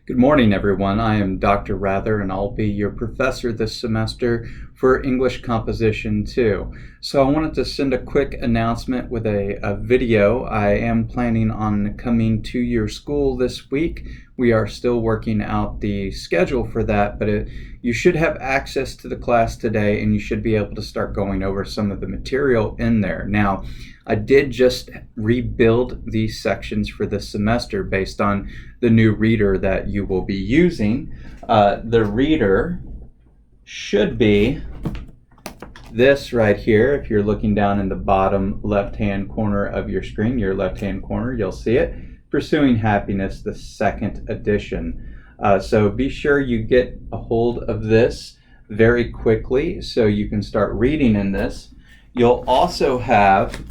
Good morning, everyone. I am Dr. Rather, and I'll be your professor this semester for English Composition 2. So I wanted to send a quick announcement with a video. I am planning on coming to your school this week. We are still working out the schedule for that, but you should have access to the class today, and you should be able to start going over some of the material in there. Now, I did just rebuild these sections for this semester based on the new reader that you will be using. The reader should be this right here. If you're looking down in the bottom left-hand corner of your screen, your left-hand corner, you'll see it. Pursuing Happiness, the second edition. So be sure you get a hold of this very quickly so you can start reading in this. You'll also have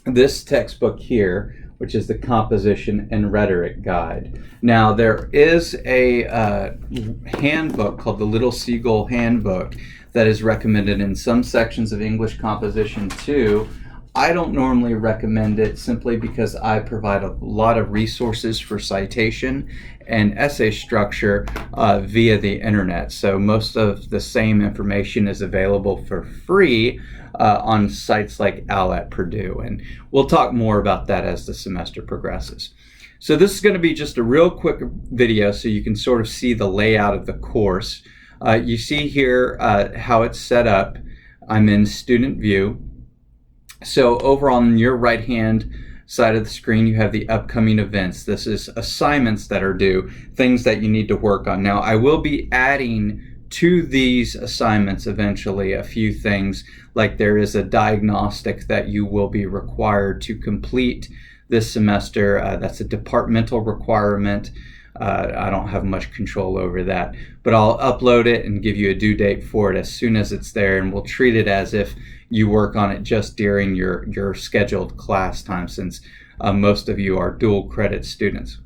this textbook here, which is the Composition and Rhetoric Guide. Now, there is a handbook called the Little Seagull Handbook that is recommended in some sections of English Composition 2. I don't normally recommend it simply because I provide a lot of resources for citation and essay structure via the internet. So most of the same information is available for free on sites like OWL at Purdue. And we'll talk more about that as the semester progresses. So this is going to be just a real quick video so you can sort of see the layout of the course. You see here how it's set up. I'm in student view. So over on your right hand side of the screen, you have the upcoming events. This is assignments that are due, things that you need to work on. Now, I will be adding to these assignments eventually a few things, like there is a diagnostic that you will be required to complete this semester. That's a departmental requirement. I don't have much control over that, but I'll upload it and give you a due date for it as soon as it's there, and we'll treat it as if you work on it just during your scheduled class time, since most of you are dual credit students.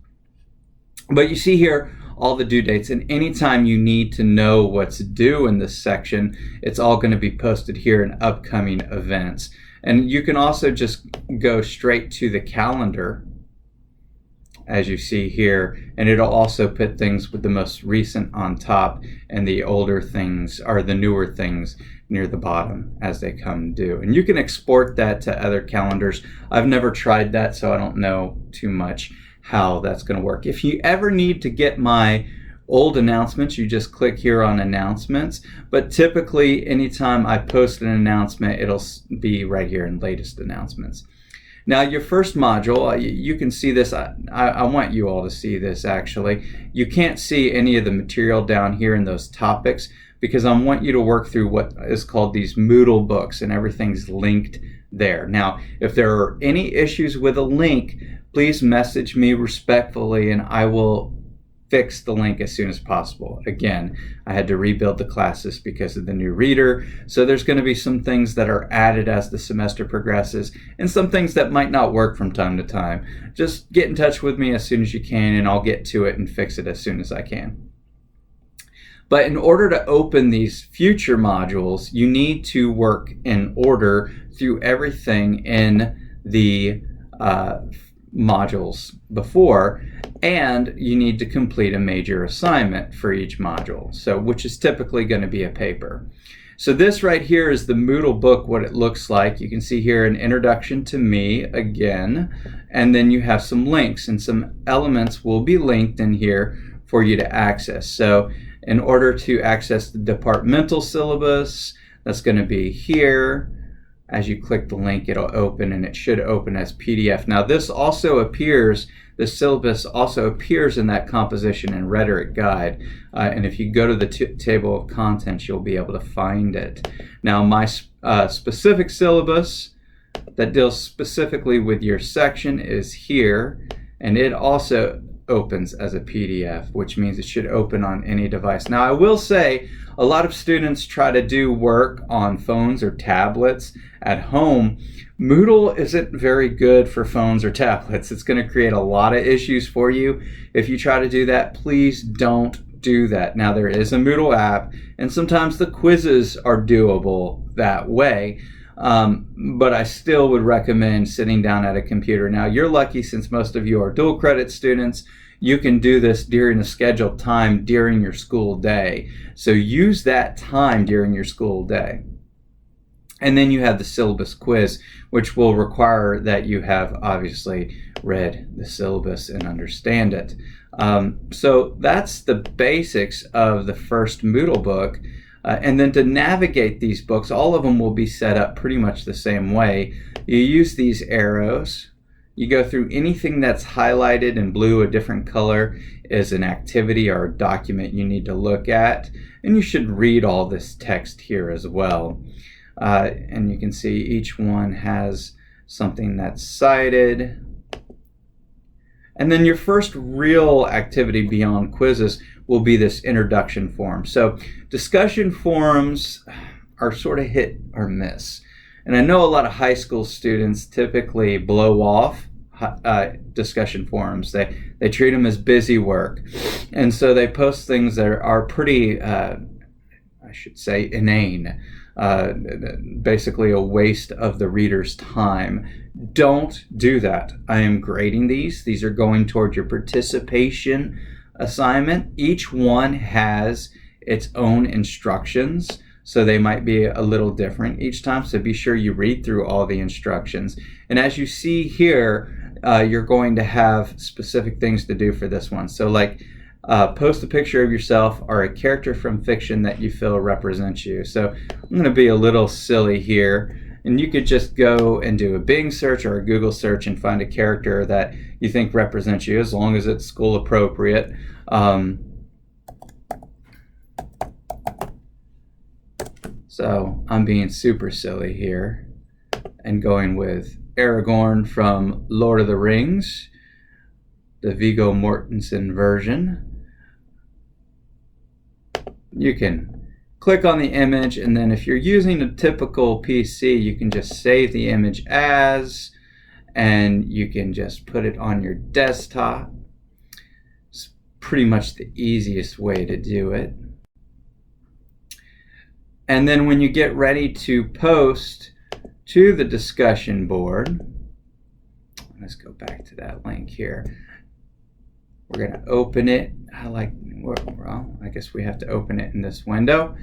But you see here all the due dates, and anytime you need to know what's due in this section, it's all going to be posted here in upcoming events. And you can also just go straight to the calendar, as you see here, and it'll also put things with the most recent on top and the older things, or the newer things, near the bottom as they come due. And you can export that to other calendars. I've never tried that, so I don't know too much how that's going to work. If you ever need to get my old announcements, you just click here on announcements, but typically anytime I post an announcement, it'll be right here in latest announcements. Now, your first module, you can see this. I want you all to see this, actually. You can't see any of the material down here in those topics because I want you to work through what is called these Moodle books, and everything's linked there. Now, if there are any issues with a link, please message me respectfully, and I will fix the link as soon as possible. Again, I had to rebuild the classes because of the new reader, so there's going to be some things that are added as the semester progresses and some things that might not work from time to time. Just get in touch with me as soon as you can, and I'll get to it and fix it as soon as I can. But in order to open these future modules, you need to work in order through everything in the modules before, and you need to complete a major assignment for each module, so which is typically going to be a paper. So this right here is the Moodle book, what it looks like. You can see here an introduction to me again, and then you have some links, and some elements will be linked in here for you to access. So in order to access the departmental syllabus, that's going to be here. As you click the link, it'll open, and it should open as PDF. Now, this also appears, the syllabus also appears in that Composition and Rhetoric Guide. And if you go to the table of contents, you'll be able to find it. Now, my specific syllabus that deals specifically with your section is here, and it also opens as a PDF, which means it should open on any device. Now, I will say a lot of students try to do work on phones or tablets at home. Moodle isn't very good for phones or tablets. It's going to create a lot of issues for you. If you try to do that, please don't do that. Now, there is a Moodle app, and sometimes the quizzes are doable that way. But I still would recommend sitting down at a computer. Now, you're lucky, since most of you are dual credit students. you can do this during a scheduled time during your school day. So use that time during your school day. And then you have the syllabus quiz, which will require that you have obviously read the syllabus and understand it. So that's the basics of the first Moodle book. And then to navigate these books, all of them will be set up pretty much the same way. You use these arrows. You go through anything that's highlighted in blue, a different color, is an activity or a document you need to look at. And you should read all this text here as well. And you can see each one has something that's cited. And then your first real activity beyond quizzes will be this introduction form. So discussion forums are sort of hit or miss. And I know a lot of high school students typically blow off discussion forums. They treat them as busy work. And so they post things that are pretty, I should say, inane. Basically a waste of the reader's time. Don't do that. I am grading these. These are going toward your participation assignment. Each one has its own instructions, so they might be a little different each time, so be sure you read through all the instructions. And as you see here, you're going to have specific things to do for this one. So like post a picture of yourself or a character from fiction that you feel represents you. So I'm going to be a little silly here, and you could just go and do a Bing search or a Google search and find a character that you think represents you, as long as it's school appropriate. So I'm being super silly here and going with Aragorn from Lord of the Rings, the Viggo Mortensen version. You can click on the image, and then if you're using a typical PC, you can just save the image as, and you can just put it on your desktop. It's pretty much the easiest way to do it. And then when you get ready to post to the discussion board, let's go back to that link here. We're going to open it. Well, I guess we have to open it in this window.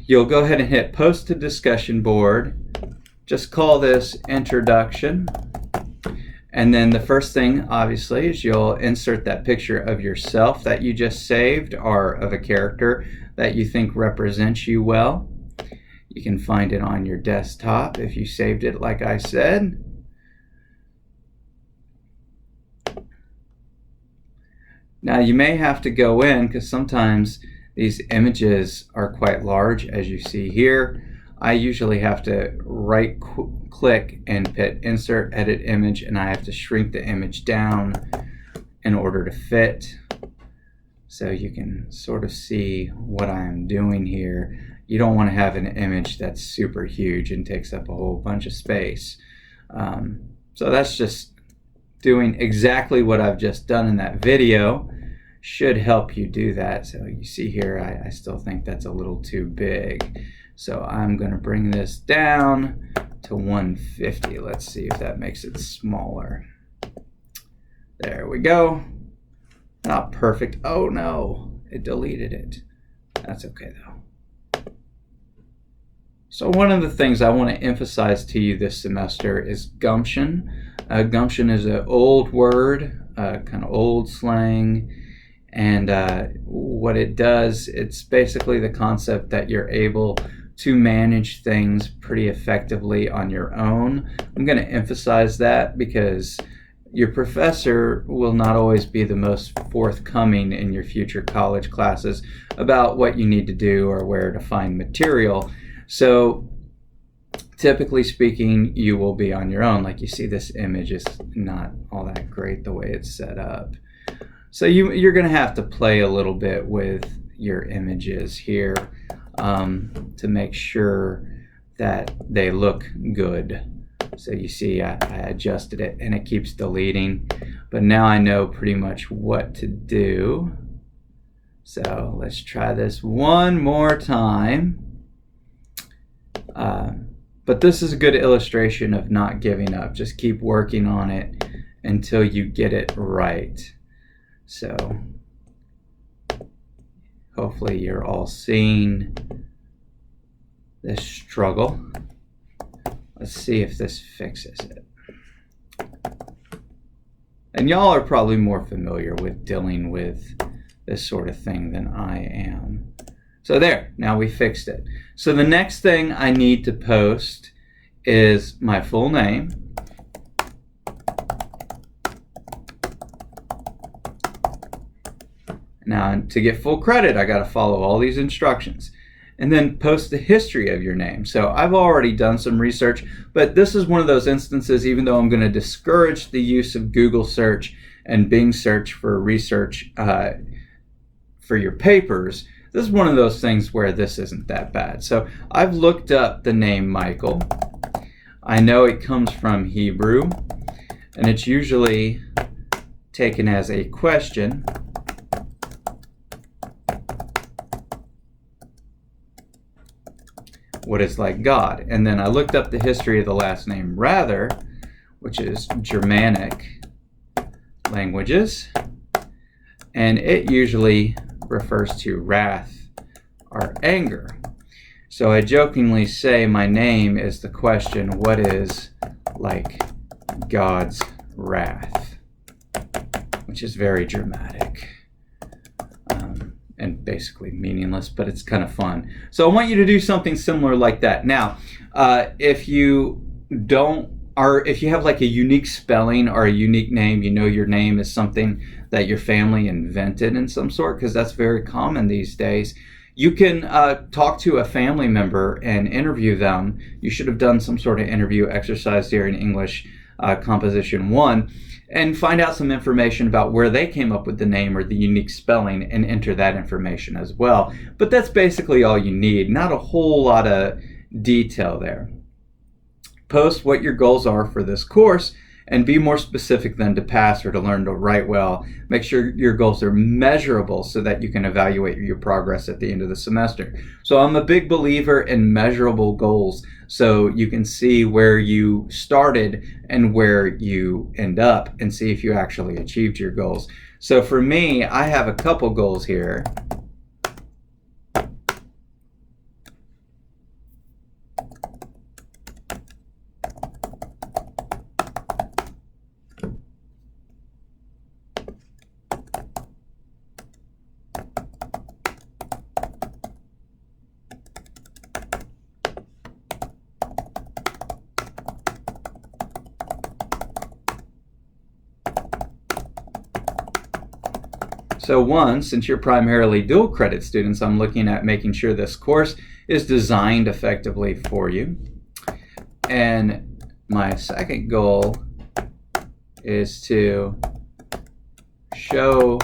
You'll go ahead and hit post to discussion board. Just call this introduction. And then the first thing, obviously, is you'll insert that picture of yourself that you just saved, or of a character that you think represents you well. You can find it on your desktop if you saved it like I said. Now you may have to go in, because sometimes these images are quite large, as you see here. I usually have to right click and hit insert edit image, and I have to shrink the image down in order to fit. So you can sort of see what I'm doing here. You don't want to have an image that's super huge and takes up a whole bunch of space. So that's just doing exactly what I've just done in that video. Should help you do that. So you see here, I still think that's a little too big. So I'm going to bring this down to 150. Let's see if that makes it smaller. There we go. Not perfect. Oh no, it deleted it. That's okay though. So one of the things I want to emphasize to you this semester is gumption. Gumption is an old word, kind of old slang. And what it does, it's basically the concept that you're able to manage things pretty effectively on your own. I'm going to emphasize that because your professor will not always be the most forthcoming in your future college classes about what you need to do or where to find material. So typically speaking, you will be on your own. Like you see, this image is not all that great the way it's set up. So you're going to have to play a little bit with your images here to make sure that they look good. So you see I adjusted it and it keeps deleting, but now I know pretty much what to do. So let's try this one more time. But this is a good illustration of not giving up. Just keep working on it until you get it right. So hopefully you're all seeing this struggle. Let's see if this fixes it. And y'all are probably more familiar with dealing with this sort of thing than I am. So there, now we fixed it. So the next thing I need to post is my full name. Now, to get full credit, I got to follow all these instructions. And then post the history of your name. So I've already done some research, but this is one of those instances, even though I'm going to discourage the use of Google search and Bing search for research for your papers, this is one of those things where this isn't that bad. So I've looked up the name Michael. I know it comes from Hebrew, and it's usually taken as a question. What is like God? And then I looked up the history of the last name Rather, which is Germanic languages, and it usually refers to wrath or anger. So I jokingly say my name is the question, what is like God's wrath? Which is very dramatic. And basically meaningless, but it's kind of fun. So I want you to do something similar like that. Now, if you have like a unique spelling or a unique name, you know your name is something that your family invented in some sort, because that's very common these days. You can talk to a family member and interview them. You should have done some sort of interview exercise during English Composition 1. And find out some information about where they came up with the name or the unique spelling and enter that information as well. But that's basically all you need. Not a whole lot of detail there. Post what your goals are for this course and be more specific than to pass or to learn to write well. Make sure your goals are measurable so that you can evaluate your progress at the end of the semester. So I'm a big believer in measurable goals, so you can see where you started and where you end up and see if you actually achieved your goals. So for me, I have a couple goals here. So one, since you're primarily dual credit students, I'm looking at making sure this course is designed effectively for you. And my second goal is to show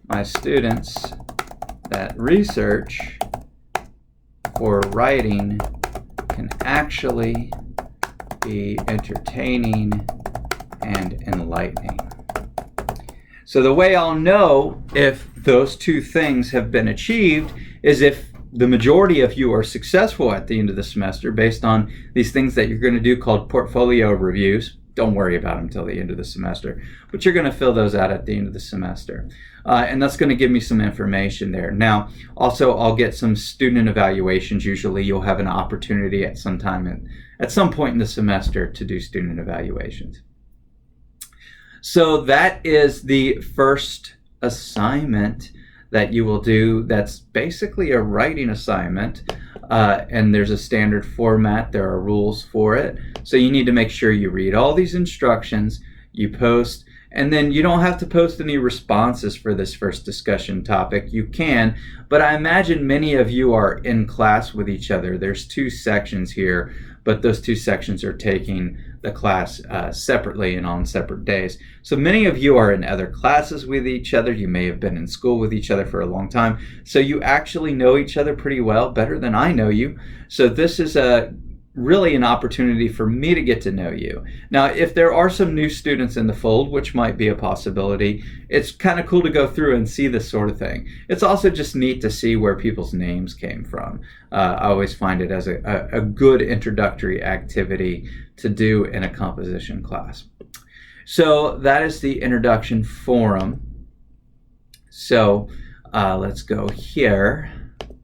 my students that research for writing can actually be entertaining and enlightening. So the way I'll know if those two things have been achieved is if the majority of you are successful at the end of the semester based on these things that you're going to do called portfolio reviews. Don't worry about them till the end of the semester, but you're going to fill those out at the end of the semester. And that's going to give me some information there. Now, also, I'll get some student evaluations. Usually you'll have an opportunity at some point in the semester to do student evaluations. So that is the first assignment that you will do. That's basically a writing assignment, and there's a standard format. There are rules for it. So you need to make sure you read all these instructions, you post, and then you don't have to post any responses for this first discussion topic. You can, but I imagine many of you are in class with each other. There's two sections here, but those two sections are taking the class separately and on separate days. So many of you are in other classes with each other. You may have been in school with each other for a long time. So you actually know each other pretty well, better than I know you. So this is really an opportunity for me to get to know you. Now, if there are some new students in the fold, which might be a possibility, it's kind of cool to go through and see this sort of thing. It's also just neat to see where people's names came from. I always find it as a good introductory activity to do in a composition class. So that is the introduction forum. So let's go here,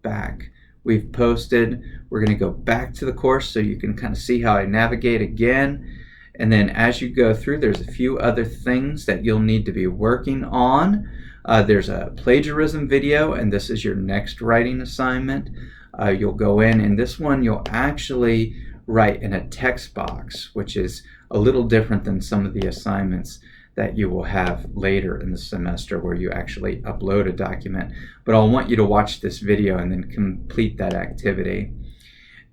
back. We've posted, we're going to go back to the course so you can kind of see how I navigate again. And then as you go through, there's a few other things that you'll need to be working on. There's a plagiarism video, and this is your next writing assignment. You'll go in, and this one you'll actually write in a text box, which is a little different than some of the assignments that you will have later in the semester where you actually upload a document. But I'll want you to watch this video and then complete that activity.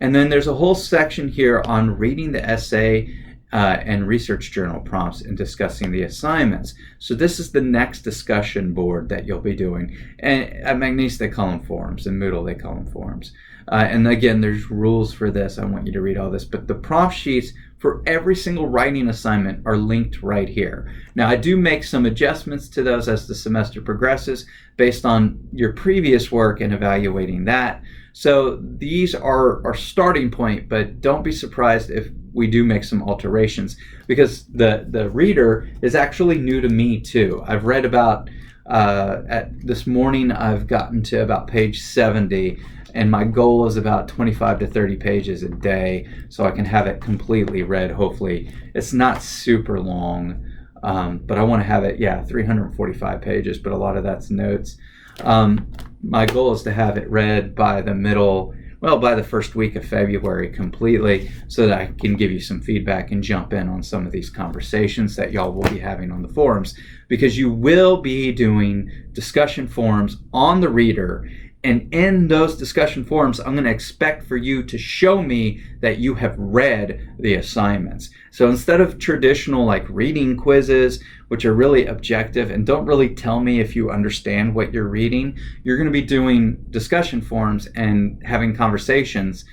And then there's a whole section here on reading the essay and research journal prompts and discussing the assignments. So this is the next discussion board that you'll be doing. And at McNeese they call them forums, and Moodle they call them forums. And again, there's rules for this. I want you to read all this, but the prompt sheets for every single writing assignment are linked right here. Now, I do make some adjustments to those as the semester progresses based on your previous work and evaluating that. So these are our starting point, but don't be surprised if we do make some alterations, because the reader is actually new to me too. I've read about, this morning I've gotten to about page 70, and my goal is about 25 to 30 pages a day so I can have it completely read. Hopefully it's not super long, but I want to have it, 345 pages, but a lot of that's notes. My goal is to have it read by the first week of February completely, so that I can give you some feedback and jump in on some of these conversations that y'all will be having on the forums, because you will be doing discussion forums on the reader. And in those discussion forums, I'm going to expect for you to show me that you have read the assignments. So instead of traditional like reading quizzes, which are really objective and don't really tell me if you understand what you're reading, you're going to be doing discussion forums and having conversations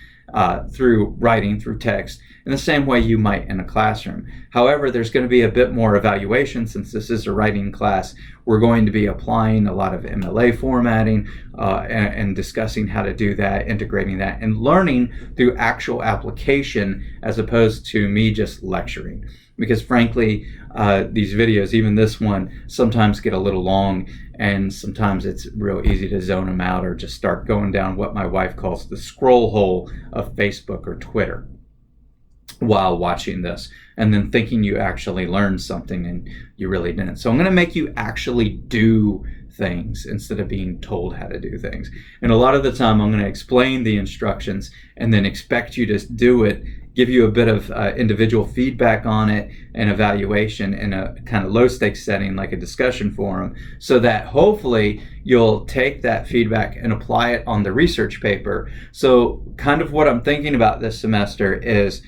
through writing, through text, in the same way you might in a classroom. However, there's going to be a bit more evaluation. Since this is a writing class, we're going to be applying a lot of MLA formatting and discussing how to do that, integrating that, and learning through actual application as opposed to me just lecturing. Because frankly, these videos, even this one, sometimes get a little long, and sometimes it's real easy to zone them out or just start going down what my wife calls the scroll hole of Facebook or Twitter while watching this, and then thinking you actually learned something and you really didn't. So I'm going to make you actually do things instead of being told how to do things. And a lot of the time I'm going to explain the instructions and then expect you to do it, give you a bit of individual feedback on it and evaluation in a kind of low stakes setting like a discussion forum, so that hopefully you'll take that feedback and apply it on the research paper. So kind of what I'm thinking about this semester is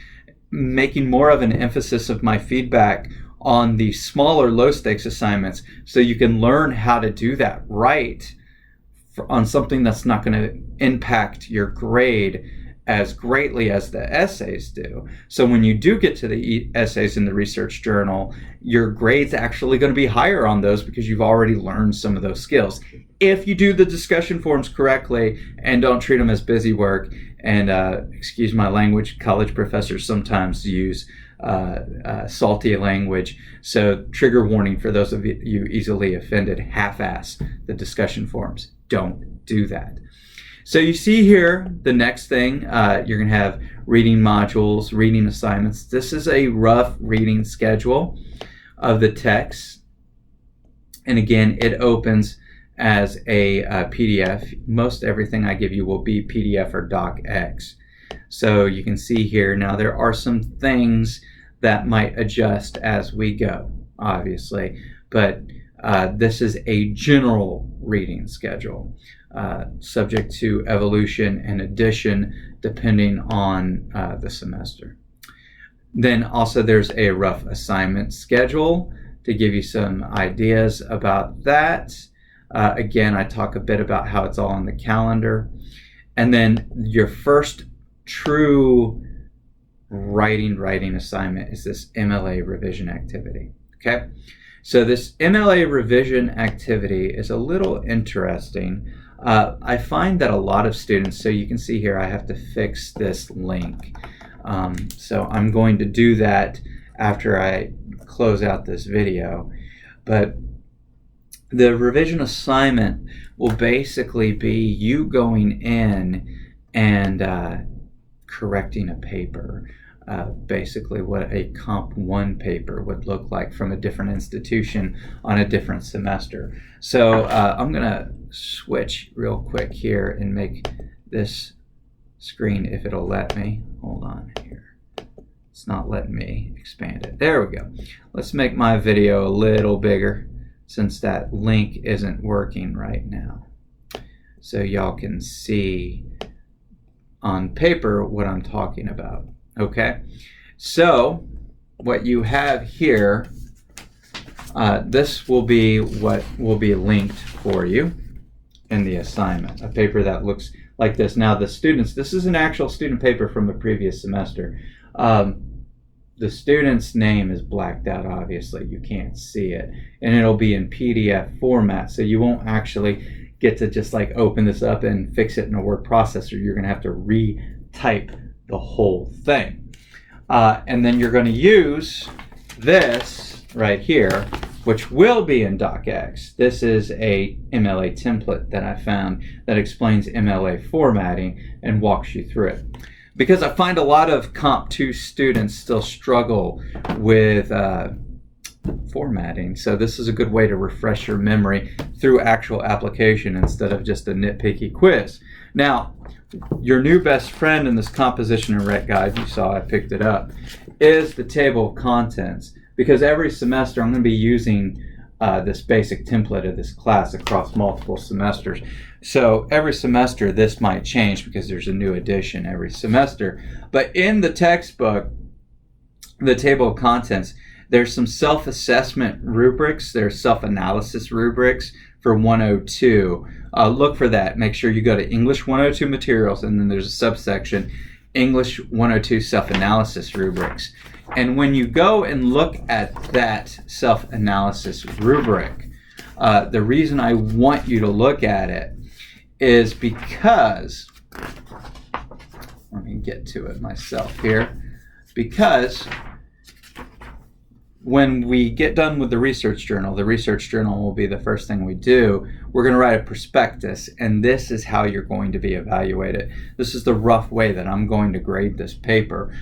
making more of an emphasis of my feedback on the smaller low stakes assignments, so you can learn how to do that right on something that's not going to impact your grade as greatly as the essays do. So when you do get to the essays in the research journal, your grade's actually going to be higher on those because you've already learned some of those skills. If you do the discussion forums correctly and don't treat them as busy work, and excuse my language, college professors sometimes use salty language. So trigger warning for those of you easily offended, half-ass the discussion forums. Don't do that. So you see here, the next thing, you're going to have reading modules, reading assignments. This is a rough reading schedule of the text. And again, it opens as a PDF. Most everything I give you will be PDF or DocX. So you can see here, now there are some things that might adjust as we go, obviously. But this is a general reading schedule, subject to evolution and addition depending on the semester. Then also there's a rough assignment schedule to give you some ideas about that. Again, I talk a bit about how it's all on the calendar. And then your first true writing assignment is this MLA revision activity. Okay, so this MLA revision activity is a little interesting. I find that a lot of students, so you can see here I have to fix this link. So I'm going to do that after I close out this video. But the revision assignment will basically be you going in and correcting a paper. Basically what a Comp 1 paper would look like from a different institution on a different semester. So I'm going to switch real quick here and make this screen, if it'll let me. Hold on here. It's not letting me expand it. There we go. Let's make my video a little bigger since that link isn't working right now, so y'all can see on paper what I'm talking about. Okay, so what you have here, this will be what will be linked for you in the assignment, a paper that looks like this. Now the students, this is an actual student paper from the previous semester. The student's name is blacked out, obviously you can't see it, and it'll be in PDF format, so you won't actually get to just like open this up and fix it in a word processor. You're gonna have to retype the whole thing, and then you're going to use this right here, which will be in DocX. This is a MLA template that I found that explains MLA formatting and walks you through it, because I find a lot of Comp 2 students still struggle with formatting. So this is a good way to refresh your memory through actual application instead of just a nitpicky quiz. Now, your new best friend in this composition and rec guide, you saw I picked it up, is the table of contents, because every semester I'm going to be using this basic template of this class across multiple semesters. So every semester this might change because there's a new edition every semester. But in the textbook, the table of contents, there's some self-assessment rubrics, there's self-analysis rubrics for 102. Look for that. Make sure you go to English 102 materials, and then there's a subsection, English 102 self-analysis rubrics. And when you go and look at that self-analysis rubric, the reason I want you to look at it is because, let me get to it myself here, because when we get done with the research journal will be the first thing we do. We're going to write a prospectus, and this is how you're going to be evaluated. This is the rough way that I'm going to grade this paper.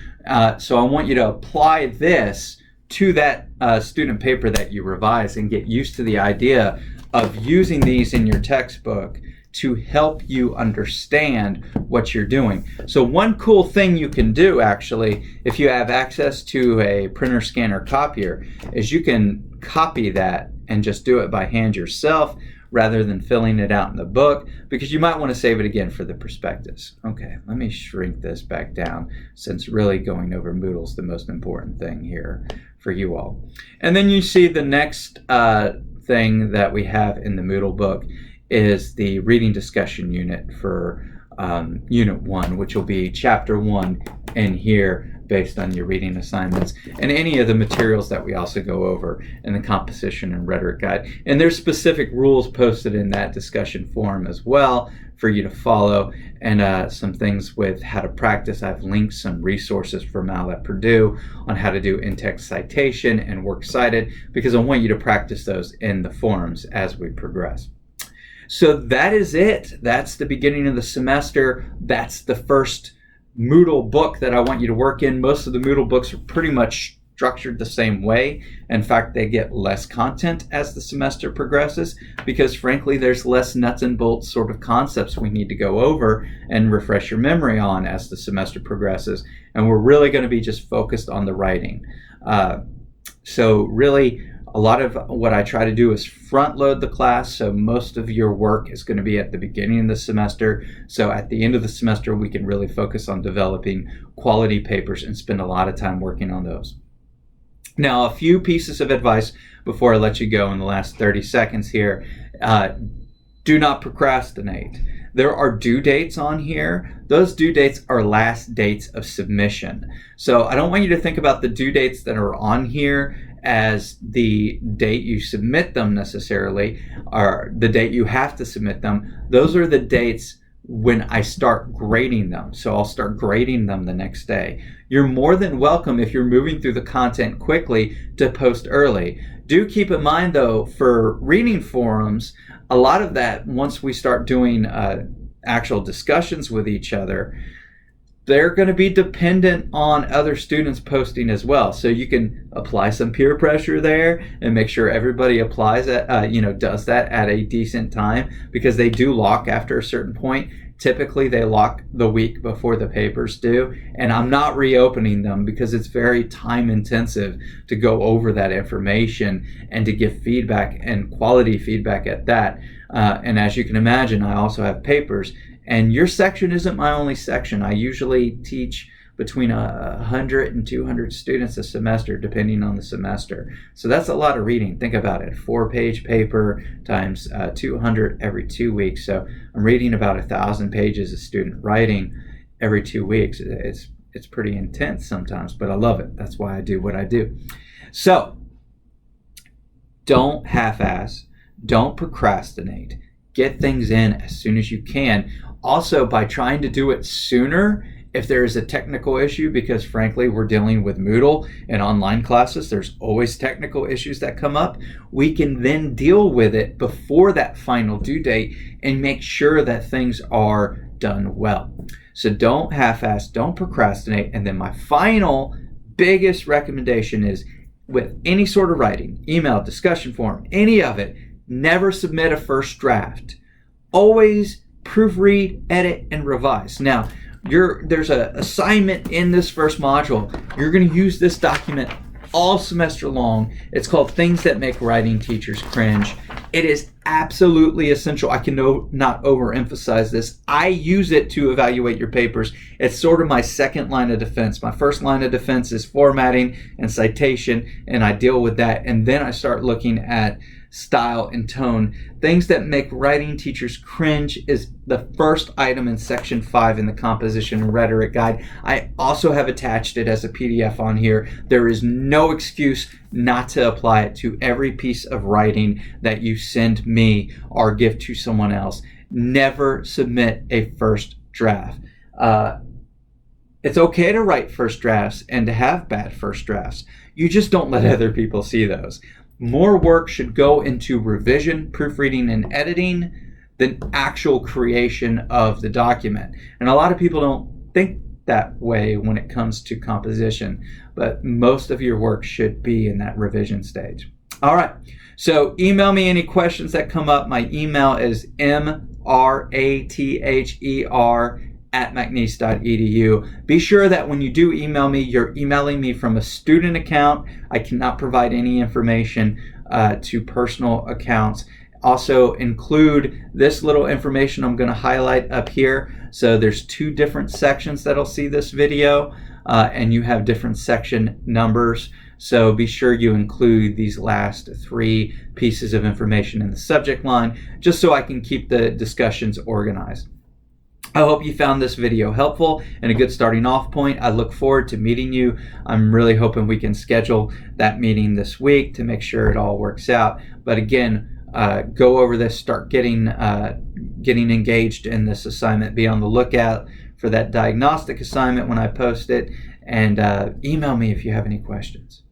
So I want you to apply this to that student paper that you revise and get used to the idea of using these in your textbook to help you understand what you're doing. So one cool thing you can do, actually, if you have access to a printer, scanner, copier, is you can copy that and just do it by hand yourself rather than filling it out in the book, because you might want to save it again for the prospectus. Okay, let me shrink this back down, since really going over Moodle is the most important thing here for you all. And then you see the next thing that we have in the Moodle book is the reading discussion unit for Unit 1, which will be Chapter 1 in here based on your reading assignments and any of the materials that we also go over in the composition and rhetoric guide. And there's specific rules posted in that discussion forum as well for you to follow, and some things with how to practice. I've linked some resources from Mal at Purdue on how to do in-text citation and works cited, because I want you to practice those in the forums as we progress. So that is it. That's the beginning of the semester. That's the first Moodle book that I want you to work in. Most of the Moodle books are pretty much structured the same way. In fact, they get less content as the semester progresses, because frankly, there's less nuts and bolts sort of concepts we need to go over and refresh your memory on as the semester progresses. And we're really going to be just focused on the writing. So really, a lot of what I try to do is front load the class, so most of your work is going to be at the beginning of the semester. So at the end of the semester, we can really focus on developing quality papers and spend a lot of time working on those. Now, a few pieces of advice before I let you go in the last 30 seconds here. Do not procrastinate. There are due dates on here. Those due dates are last dates of submission. So I don't want you to think about the due dates that are on here as the date you submit them necessarily, or the date you have to submit them. Those are the dates when I start grading them. So I'll start grading them the next day. You're more than welcome, if you're moving through the content quickly, to post early. Do keep in mind though, for reading forums, a lot of that, once we start doing actual discussions with each other, they're going to be dependent on other students posting as well. So you can apply some peer pressure there and make sure everybody applies at, does that at a decent time, because they do lock after a certain point. Typically they lock the week before the papers do, and I'm not reopening them because it's very time intensive to go over that information and to give feedback, and quality feedback at that. And as you can imagine, I also have papers. And your section isn't my only section. I usually teach between 100 and 200 students a semester, depending on the semester. So that's a lot of reading. Think about it, 4-page paper times 200 every 2 weeks. So I'm reading about 1,000 pages of student writing every 2 weeks. It's pretty intense sometimes, but I love it. That's why I do what I do. So don't half-ass, don't procrastinate. Get things in as soon as you can. Also, by trying to do it sooner, if there is a technical issue, because frankly, we're dealing with Moodle and online classes, there's always technical issues that come up. We can then deal with it before that final due date and make sure that things are done well. So don't half-ass, don't procrastinate. And then my final biggest recommendation is, with any sort of writing, email, discussion forum, any of it, never submit a first draft. Always proofread, edit, and revise. Now, there's an assignment in this first module. You're going to use this document all semester long. It's called Things That Make Writing Teachers Cringe. It is absolutely essential. I can not overemphasize this. I use it to evaluate your papers. It's sort of my second line of defense. My first line of defense is formatting and citation, and I deal with that. And then I start looking at style and tone. Things That Make Writing Teachers Cringe is the first item in section 5 in the composition and rhetoric guide. I also have attached it as a PDF on here. There is no excuse not to apply it to every piece of writing that you send me or give to someone else. Never submit a first draft. It's okay to write first drafts and to have bad first drafts. You just don't let other people see those. More work should go into revision, proofreading, and editing than actual creation of the document. And a lot of people don't think that way when it comes to composition, but most of your work should be in that revision stage. All right, so email me any questions that come up. My email is mrather@mcneese.edu. Be sure that when you do email me, you're emailing me from a student account. I cannot provide any information to personal accounts. Also include this little information I'm going to highlight up here. So there's 2 different sections that'll see this video, and you have different section numbers. So be sure you include these last 3 pieces of information in the subject line, just so I can keep the discussions organized. I hope you found this video helpful and a good starting off point. I look forward to meeting you. I'm really hoping we can schedule that meeting this week to make sure it all works out. But again, go over this, start getting engaged in this assignment. Be on the lookout for that diagnostic assignment when I post it, and email me if you have any questions.